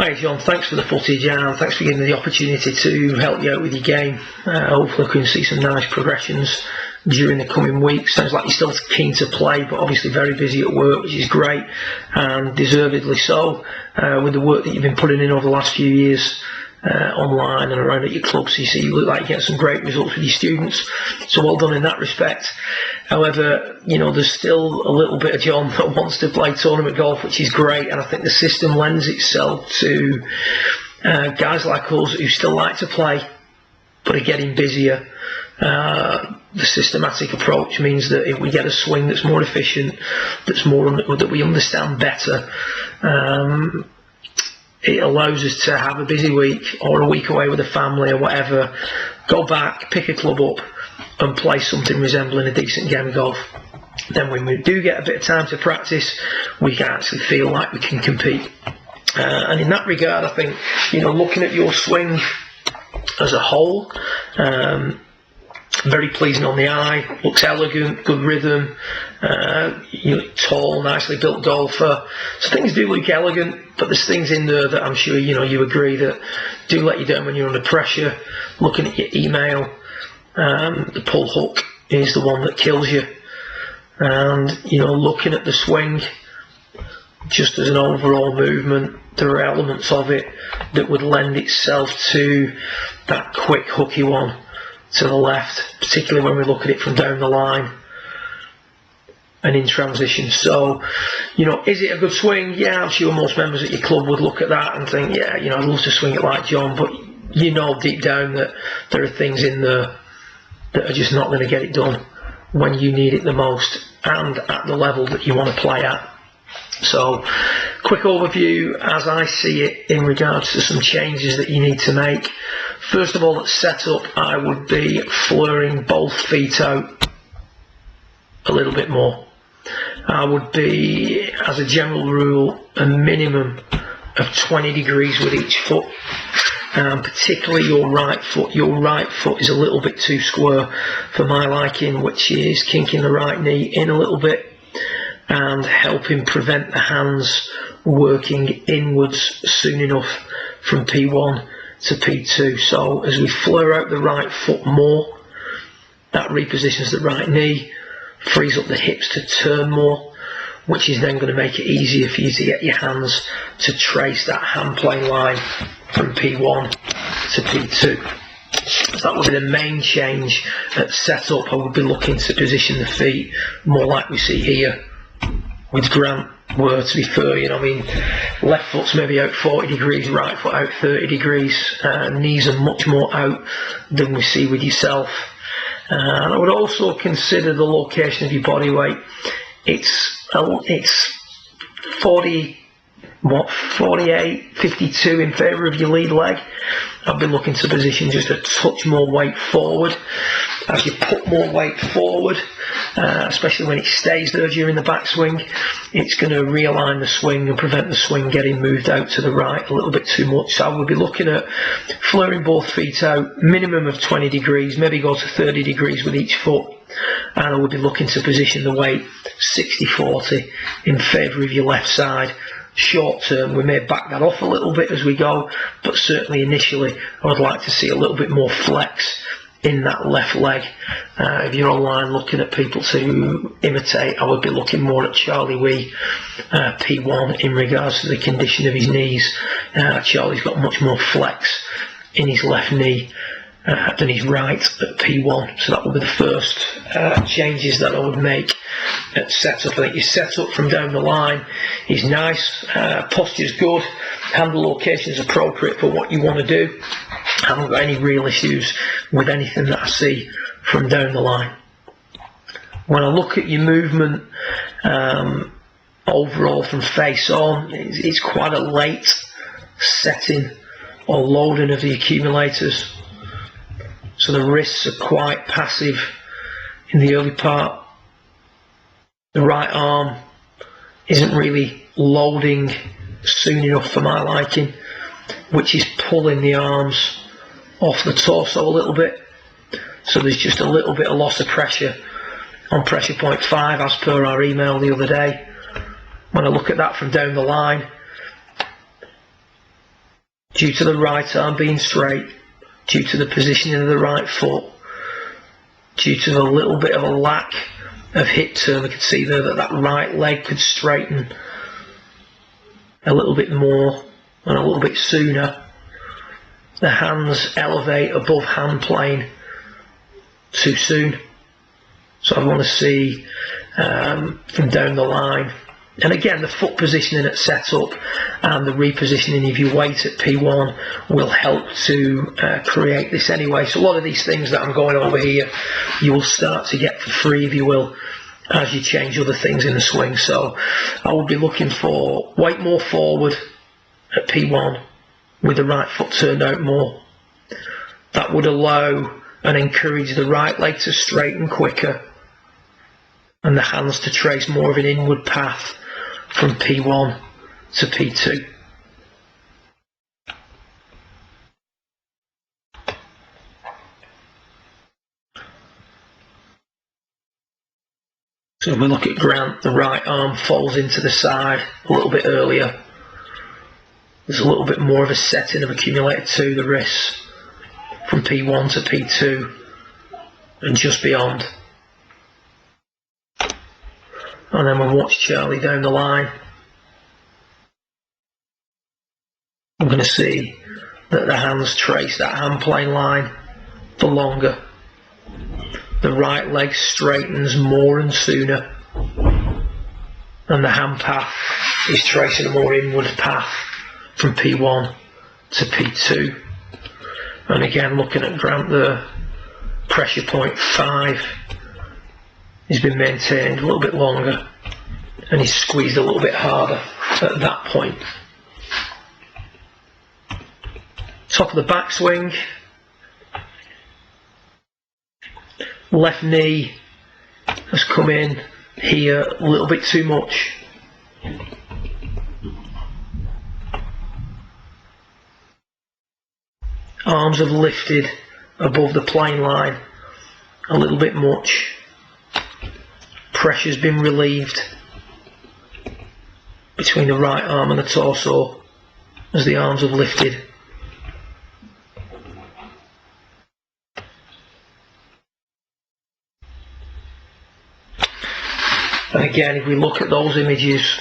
Hi John, thanks for the footage and thanks for giving me the opportunity to help you out with your game. Hopefully we can see some nice progressions during the coming weeks. Sounds like you're still keen to play, but obviously very busy at work, which is great and deservedly so, with the work that you've been putting in over the last few years online and around at your club. So you look like you get some great results with your students, so well done in that respect. However, you know, there's still a little bit of John that wants to play tournament golf, which is great, and I think the system lends itself to guys like us who still like to play but are getting busier. The systematic approach means that if we get a swing that's more efficient, that we understand better, it allows us to have a busy week or a week away with the family or whatever, go back, pick a club up and play something resembling a decent game of golf. Then when we do get a bit of time to practice, we can actually feel like we can compete. And in that regard, I think, you know, looking at your swing as a whole, very pleasing on the eye, looks elegant, good rhythm, you look tall, nicely built golfer. So things do look elegant, but there's things in there that I'm sure you agree that do let you down when you're under pressure. Looking at your email, the pull hook is the one that kills you. And looking at the swing, just as an overall movement, there are elements of it that would lend itself to that quick hooky one to the left, particularly when we look at it from down the line and in transition. So, is it a good swing? Yeah, I'm sure most members at your club would look at that and think, yeah, I'd love to swing it like John, but deep down that there are things in there that are just not going to get it done when you need it the most and at the level that you want to play at. So, quick overview as I see it in regards to some changes that you need to make. First of all, at setup, I would be flaring both feet out a little bit more. I would be, as a general rule, a minimum of 20 degrees with each foot. Particularly your right foot. Your right foot is a little bit too square for my liking, which is kinking the right knee in a little bit and helping prevent the hands working inwards soon enough from P1 to P2. So as we flare out the right foot more, that repositions the right knee, frees up the hips to turn more, which is then going to make it easier for you to get your hands to trace that hand plane line from P1 to P2. So that would be the main change at setup. I would be looking to position the feet more like we see here with Grant, where, to be fair, left foot's maybe out 40 degrees, right foot out 30 degrees, knees are much more out than we see with yourself. And I would also consider the location of your body weight. It's 48, 52 in favour of your lead leg. I've been looking to position just a touch more weight forward. As you put more weight forward, especially when it stays there during the backswing, it's going to realign the swing and prevent the swing getting moved out to the right a little bit too much. So I would be looking at flaring both feet out, minimum of 20 degrees, maybe go to 30 degrees with each foot. And I would be looking to position the weight 60-40 in favour of your left side. Short term, we may back that off a little bit as we go, but certainly initially I would like to see a little bit more flex in that left leg. If you're online looking at people to imitate, I would be looking more at Charlie Wee, P1, in regards to the condition of his knees. Charlie's got much more flex in his left knee than his right at P1, so that will be the first changes that I would make at setup. I think your setup from down the line is nice, posture's good, handle location is appropriate for what you want to do. I haven't got any real issues with anything that I see from down the line. When I look at your movement overall from face on, it's quite a late setting or loading of the accumulators. So the wrists are quite passive in the early part. The right arm isn't really loading soon enough for my liking, which is pulling the arms off the torso a little bit. So there's just a little bit of loss of pressure on pressure point 5 as per our email the other day. When I look at that from down the line, due to the right arm being straight, due to the positioning of the right foot, due to a little bit of a lack of hip turn. We could see there that that right leg could straighten a little bit more and a little bit sooner. The hands elevate above hand plane too soon. So I want to see from down the line. And again, the foot positioning at setup and the repositioning of your weight at P1 will help to create this anyway. So a lot of these things that I'm going over here, you will start to get for free, if you will, as you change other things in the swing. So I would be looking for weight more forward at P1 with the right foot turned out more. That would allow and encourage the right leg to straighten quicker and the hands to trace more of an inward path from P1 to P2. So if we look at Grant, the right arm falls into the side a little bit earlier. There's a little bit more of a setting of accumulator to the wrists from P1 to P2 and just beyond. And then we'll watch Charlie down the line. I'm going to see that the hands trace that hand plane line for longer. The right leg straightens more and sooner. And the hand path is tracing a more inward path from P1 to P2. And again, looking at Grant, the pressure point 5 has been maintained a little bit longer and he's squeezed a little bit harder at that point. Top of the backswing, left knee has come in here a little bit too much. Arms have lifted above the plane line a little bit much. Pressure's been relieved between the right arm and the torso as the arms have lifted. And again, if we look at those images,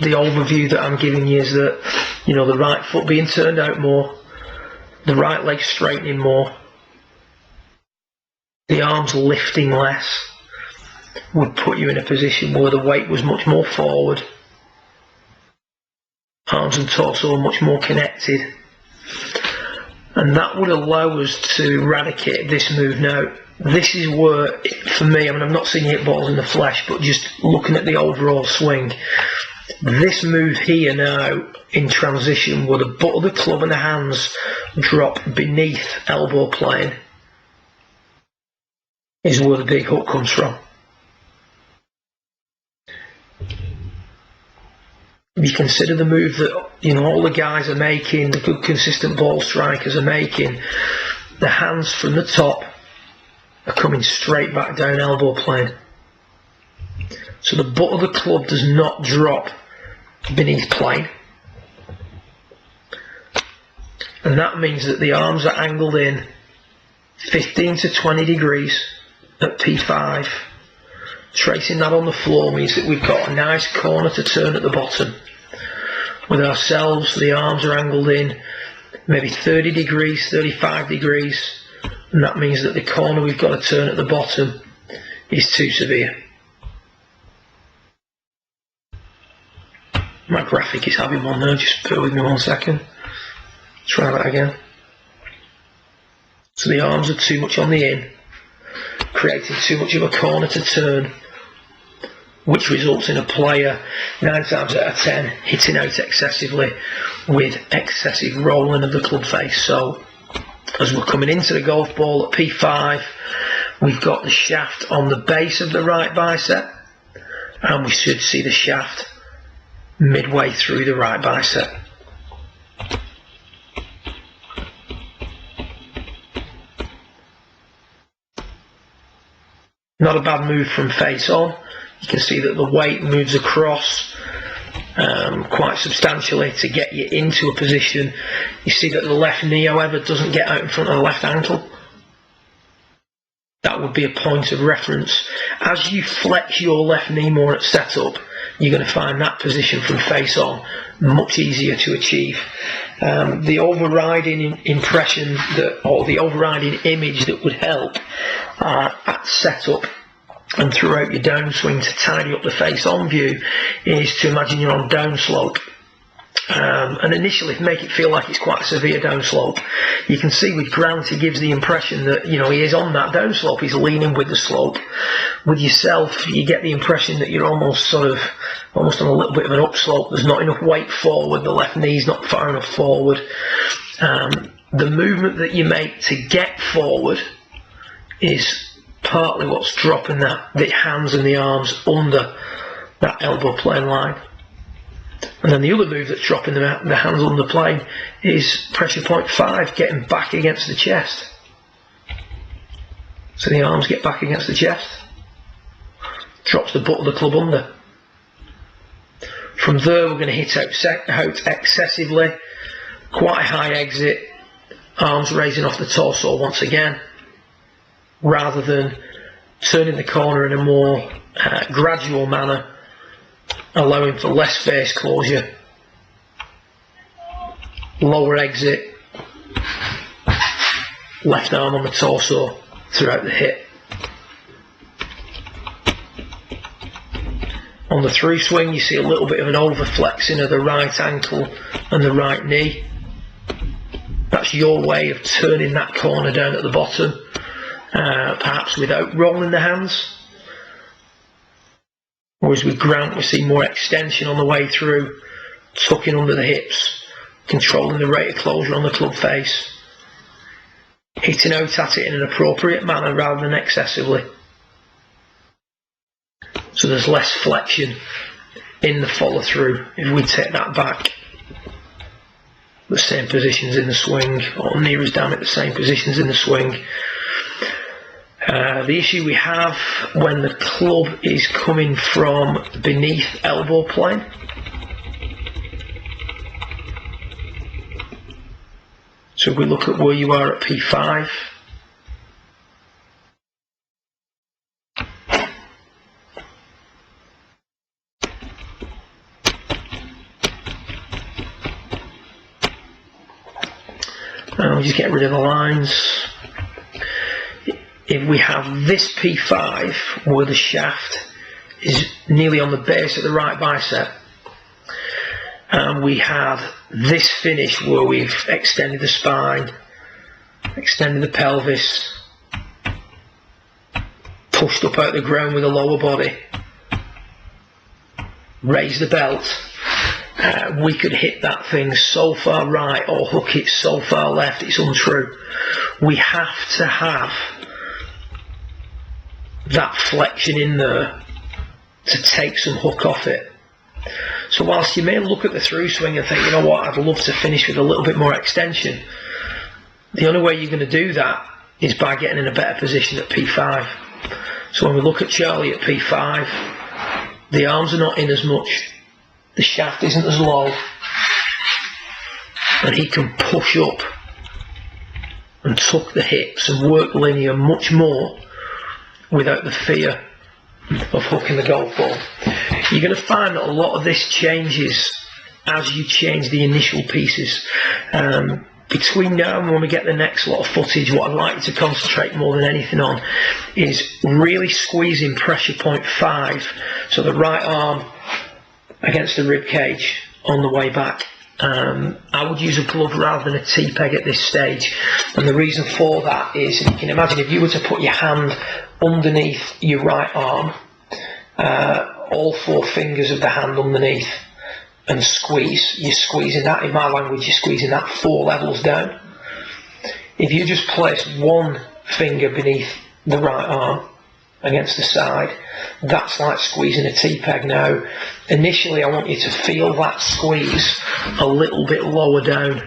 the overview that I'm giving you is that, you know, the right foot being turned out more, the right leg straightening more, the arms lifting less, would put you in a position where the weight was much more forward, arms and torso are much more connected, and that would allow us to eradicate this move. Now, this is where, for me, I mean, I've not seen you hit balls in the flesh, but just looking at the overall swing, this move here now in transition where the butt of the club and the hands drop beneath elbow plane is where the big hook comes from. If you consider the move that, you know, all the guys are making, the good consistent ball strikers are making, the hands from the top are coming straight back down elbow plane. So the butt of the club does not drop beneath plane. And that means that the arms are angled in 15 to 20 degrees at P5. Tracing that on the floor means that we've got a nice corner to turn at the bottom. With ourselves, the arms are angled in maybe 30 degrees, 35 degrees, and that means that the corner we've got to turn at the bottom is too severe. My graphic is having one there, just bear with me 1 second. Try that again. So the arms are too much on the in, creating too much of a corner to turn, which results in a player 9 times out of 10 hitting out excessively with excessive rolling of the club face. So as we're coming into the golf ball at P5, we've got the shaft on the base of the right bicep, and we should see the shaft midway through the right bicep. Not a bad move from face on. You can see that the weight moves across quite substantially to get you into a position. You see that the left knee, however, doesn't get out in front of the left ankle. That would be a point of reference. As you flex your left knee more at setup, you're going to find that position from face on much easier to achieve. The overriding impression or the overriding image that would help at setup and throughout your downswing to tidy up the face on view is to imagine you're on downslope. And initially make it feel like it's quite a severe downslope. You can see with Grant he gives the impression that, you know, he is on that downslope, he's leaning with the slope. With yourself, you get the impression that you're almost on a little bit of an upslope. There's not enough weight forward, the left knee's not far enough forward. The movement that you make to get forward is partly what's dropping the hands and the arms under that elbow plane line. And then the other move that's dropping the hands on the plane is pressure point 5, getting back against the chest. So the arms get back against the chest. Drops the butt of the club under. From there we're going to hit out excessively, quite a high exit, arms raising off the torso once again, rather than turning the corner in a more gradual manner, allowing for less face closure, lower exit, left arm on the torso throughout the hip. On the through swing you see a little bit of an overflexing of the right ankle and the right knee. That's your way of turning that corner down at the bottom, perhaps without rolling the hands. Whereas with Grant we see more extension on the way through, tucking under the hips, controlling the rate of closure on the club face, hitting out at it in an appropriate manner rather than excessively. So there's less flexion in the follow through if we take that back. The same positions in the swing, or near as damn it the same positions in the swing. The issue we have when the club is coming from beneath elbow plane. So if we look at where you are at P5, we'll just get rid of the lines. If we have this P5 where the shaft is nearly on the base of the right bicep, and we have this finish where we've extended the spine, extended the pelvis, pushed up out the ground with the lower body, raised the belt, we could hit that thing so far right or hook it so far left it's untrue. We have to have that flexion in there to take some hook off it. So whilst you may look at the through swing and think, you know what, I'd love to finish with a little bit more extension, the only way you're going to do that is by getting in a better position at P5. So when we look at Charlie at P5, the arms are not in as much, the shaft isn't as low, and he can push up and tuck the hips and work linear much more without the fear of hooking the golf ball. You're going to find that a lot of this changes as you change the initial pieces. Between now and when we get the next lot of footage, what I'd like you to concentrate more than anything on is really squeezing pressure point 5, so the right arm against the rib cage on the way back. I would use a glove rather than a T-peg at this stage, and the reason for that is, you can imagine if you were to put your hand underneath your right arm, all 4 fingers of the hand underneath, and squeeze, you're squeezing that, in my language, you're squeezing that 4 levels down. If you just place 1 finger beneath the right arm against the side, that's like squeezing a T-peg. Now, initially I want you to feel that squeeze a little bit lower down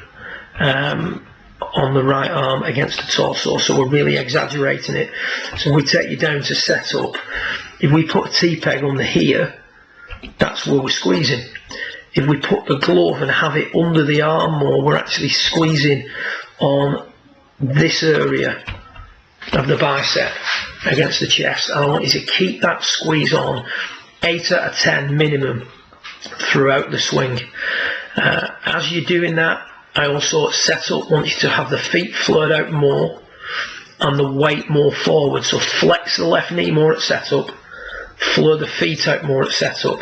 on the right arm against the torso, so we're really exaggerating it. So we take you down to set up. If we put a T-peg under here, that's where we're squeezing. if we put the glove and have it under the arm more, we're actually squeezing on this area of the bicep against the chest, and I want you to keep that squeeze on 8 out of 10 minimum throughout the swing. As you're doing that, I also at setup want you to have the feet flared out more and the weight more forward, so flex the left knee more at setup, flare the feet out more at setup,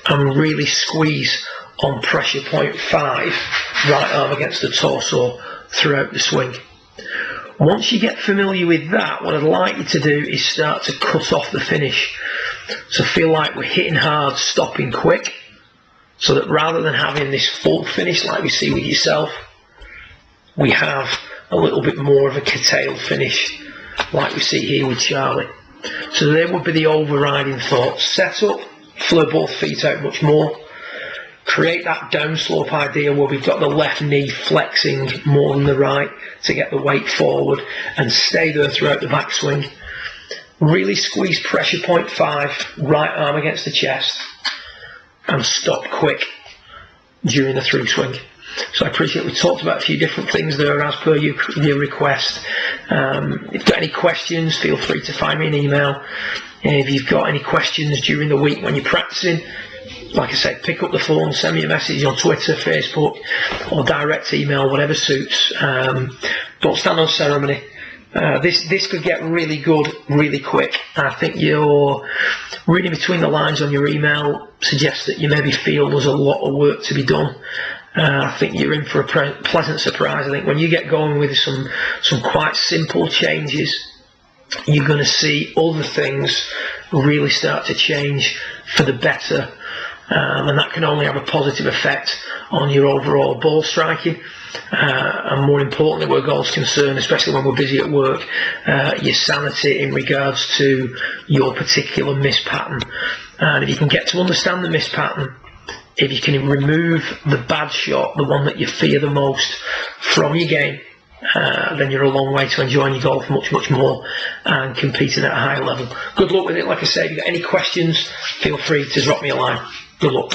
and really squeeze on pressure point 5, right arm against the torso throughout the swing. Once you get familiar with that, what I'd like you to do is start to cut off the finish. So feel like we're hitting hard, stopping quick, so that rather than having this full finish like we see with yourself, we have a little bit more of a curtailed finish like we see here with Charlie. So there would be the overriding thought. Set up, flare both feet out much more, create that downslope idea where we've got the left knee flexing more than the right to get the weight forward, and stay there throughout the backswing. Really squeeze pressure point 5, right arm against the chest, and stop quick during the through swing. So I appreciate we talked about a few different things there as per your request. If you've got any questions, feel free to find me an email. If you've got any questions during the week when you're practicing, like I said, pick up the phone, send me a message on Twitter, Facebook, or direct email, whatever suits. Don't stand on ceremony. This could get really good really quick. I think you're reading between the lines on your email suggests that you maybe feel there's a lot of work to be done. I think you're in for a pleasant surprise. I think when you get going with some quite simple changes, you're going to see other things really start to change for the better, and that can only have a positive effect on your overall ball striking, and more importantly, where goal's concerned, especially when we're busy at work, your sanity in regards to your particular miss pattern. And if you can get to understand the miss pattern, if you can remove the bad shot, the one that you fear the most, from your game, then you're a long way to enjoying your golf much more and competing at a higher level. Good luck with it. Like I said, if you've got any questions, feel free to drop me a line. Good luck.